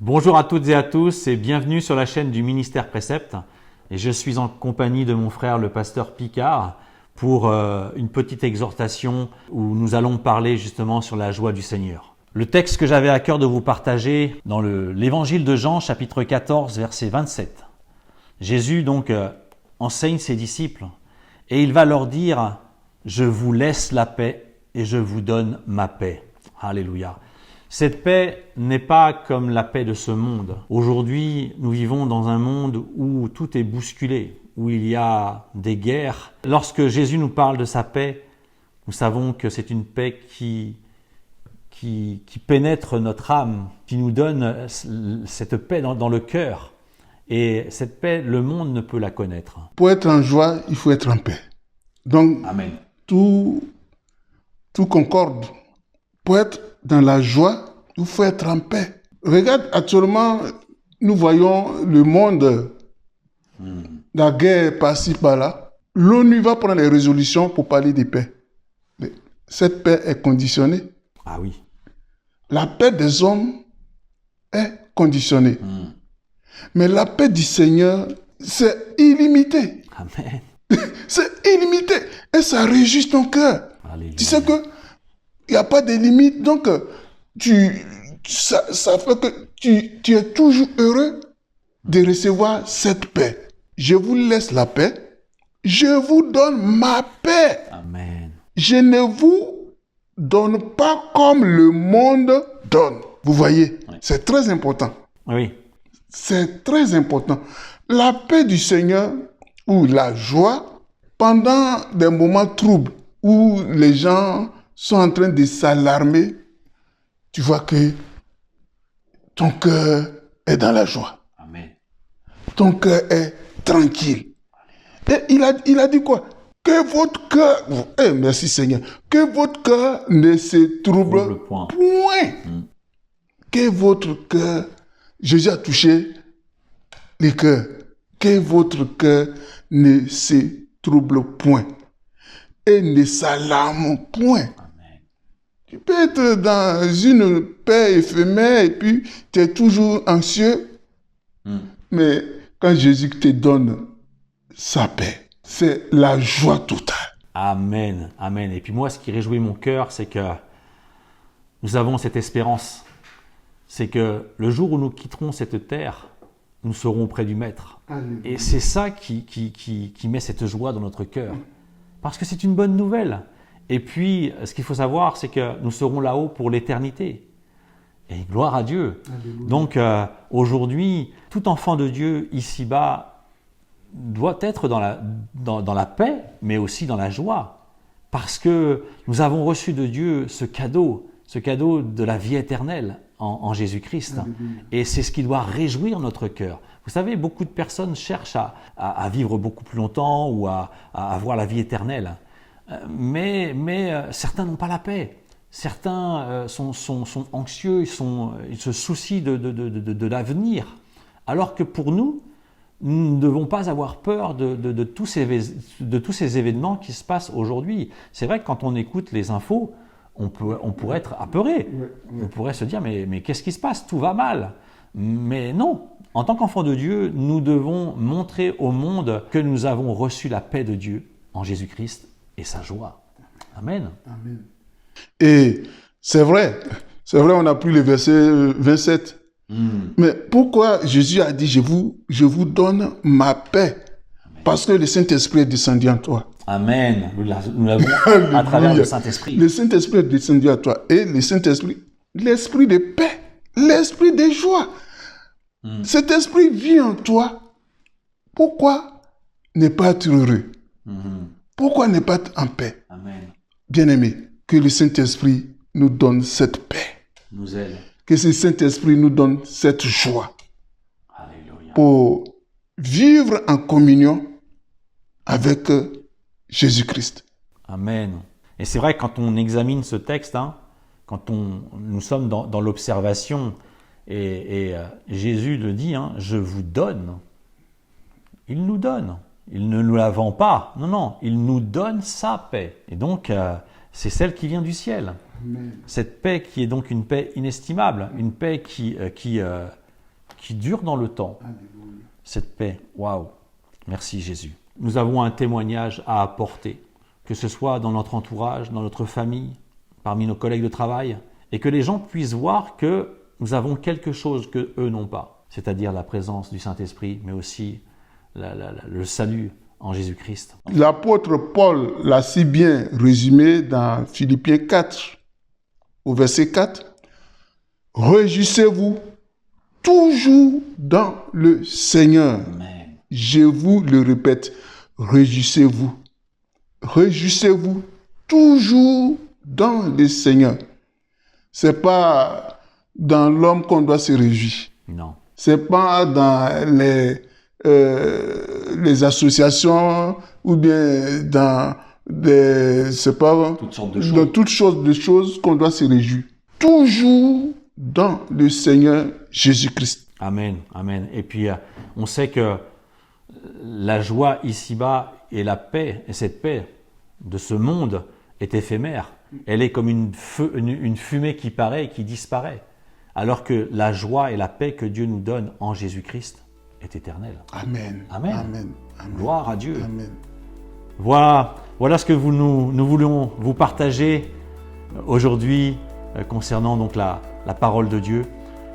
Bonjour à toutes et à tous et bienvenue sur la chaîne du Ministère Précepte. Et je suis en compagnie de mon frère le pasteur Picard pour une petite exhortation où nous allons parler justement sur la joie du Seigneur. Le texte que j'avais à cœur de vous partager dans l'évangile de Jean, chapitre 14, verset 27. Jésus donc enseigne ses disciples et il va leur dire « Je vous laisse la paix et je vous donne ma paix. » Alléluia. Cette paix n'est pas comme la paix de ce monde. Aujourd'hui, nous vivons dans un monde où tout est bousculé, où il y a des guerres. Lorsque Jésus nous parle de sa paix, nous savons que c'est une paix qui pénètre notre âme, qui nous donne cette paix dans le cœur. Et cette paix, le monde ne peut la connaître. Pour être en joie, il faut être en paix. Donc, Amen. Tout concorde. Pour être dans la joie, il faut être en paix. Regarde, actuellement, nous voyons le monde, la guerre par-ci, par-là. L'ONU va prendre les résolutions pour parler de paix. Mais cette paix est conditionnée. Ah oui. La paix des hommes est conditionnée. Mais la paix du Seigneur, c'est illimité. Amen. C'est illimité. Et ça réjouit ton cœur. Alléluia. Tu sais que il n'y a pas de limite. Donc, ça fait que tu es toujours heureux de recevoir cette paix. Je vous laisse la paix. Je vous donne ma paix. Amen. Je ne vous donne pas comme le monde donne. Vous voyez, Oui. c'est très important. Oui. C'est très important. La paix du Seigneur ou la joie pendant des moments troubles où les gens sont en train de s'alarmer, tu vois que ton cœur est dans la joie. Amen. Ton cœur est tranquille. Et il a dit quoi? Que votre cœur, merci Seigneur, que votre cœur ne se trouble point. Que votre cœur, Jésus a touché les cœurs. Que votre cœur ne se trouble point et ne s'alarme point. Amen. Tu peux être dans une paix éphémère et puis tu es toujours anxieux. Mais quand Jésus te donne sa paix, c'est la joie totale. Amen. Amen. Et puis moi, ce qui réjouit mon cœur, c'est que nous avons cette espérance. C'est que le jour où nous quitterons cette terre, nous serons auprès du Maître. Alléluia. Et c'est ça qui met cette joie dans notre cœur. Parce que c'est une bonne nouvelle. Et puis, ce qu'il faut savoir, c'est que nous serons là-haut pour l'éternité. Et gloire à Dieu. Alléluia. Donc, aujourd'hui, tout enfant de Dieu ici-bas doit être dans la paix, mais aussi dans la joie. Parce que nous avons reçu de Dieu ce cadeau de la vie éternelle en Jésus-Christ. Alléluia. Et c'est ce qui doit réjouir notre cœur. Vous savez, beaucoup de personnes cherchent à vivre beaucoup plus longtemps ou à avoir la vie éternelle. Mais certains n'ont pas la paix. Certains sont anxieux, ils se soucient de l'avenir. Alors que pour nous, nous ne devons pas avoir peur de tous ces événements qui se passent aujourd'hui. C'est vrai que quand on écoute les infos, on pourrait être apeuré. Ouais. On pourrait se dire, mais qu'est-ce qui se passe? Tout va mal. Mais non, en tant qu'enfants de Dieu, nous devons montrer au monde que nous avons reçu la paix de Dieu en Jésus-Christ et sa joie. Amen. Amen. Et c'est vrai, on a pris le verset 27. Mais pourquoi Jésus a dit, je vous donne ma paix? Parce que le Saint-Esprit est descendu en toi. Amen. Nous l'avons à travers le Saint-Esprit. Le Saint-Esprit est descendu à toi. Et le Saint-Esprit, l'esprit de paix, l'esprit de joie. Cet esprit vit en toi. Pourquoi ne pas être heureux? Pourquoi ne pas être en paix? Amen. Bien-aimés, que le Saint-Esprit nous donne cette paix. Nous aide. Que ce Saint-Esprit nous donne cette joie Alléluia. pour vivre en communion avec Jésus-Christ. Amen. Et c'est vrai, quand on examine ce texte, quand nous sommes dans l'observation, et Jésus le dit, je vous donne. Il nous donne. Il ne nous la vend pas. Non, il nous donne sa paix. Et donc, c'est celle qui vient du ciel. Amen. Cette paix qui est donc une paix inestimable, une paix qui qui dure dans le temps. Cette paix, waouh, merci Jésus. Nous avons un témoignage à apporter, que ce soit dans notre entourage, dans notre famille, parmi nos collègues de travail, et que les gens puissent voir que nous avons quelque chose que eux n'ont pas, c'est-à-dire la présence du Saint-Esprit, mais aussi le salut en Jésus-Christ. L'apôtre Paul l'a si bien résumé dans Philippiens 4, au verset 4. « Réjouissez-vous toujours dans le Seigneur. » Amen. Je vous le répète, réjouissez-vous. Réjouissez-vous toujours dans le Seigneur. C'est pas dans l'homme qu'on doit se réjouir. Non. C'est pas dans les associations ou bien dans c'est pas Toutes sortes de choses. dans toutes sortes de choses qu'on doit se réjouir. Toujours dans le Seigneur Jésus-Christ. Amen, amen. Et puis, on sait que la joie ici-bas et la paix, et cette paix de ce monde est éphémère. Elle est comme une fumée qui paraît et qui disparaît. Alors que la joie et la paix que Dieu nous donne en Jésus-Christ est éternelle. Amen. Amen. Amen. Amen. Gloire à Dieu. Amen. Voilà ce que nous voulons vous partager aujourd'hui concernant donc la parole de Dieu.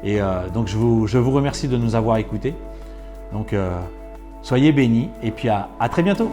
Et donc je vous remercie de nous avoir écoutés. Donc soyez bénis et puis à très bientôt.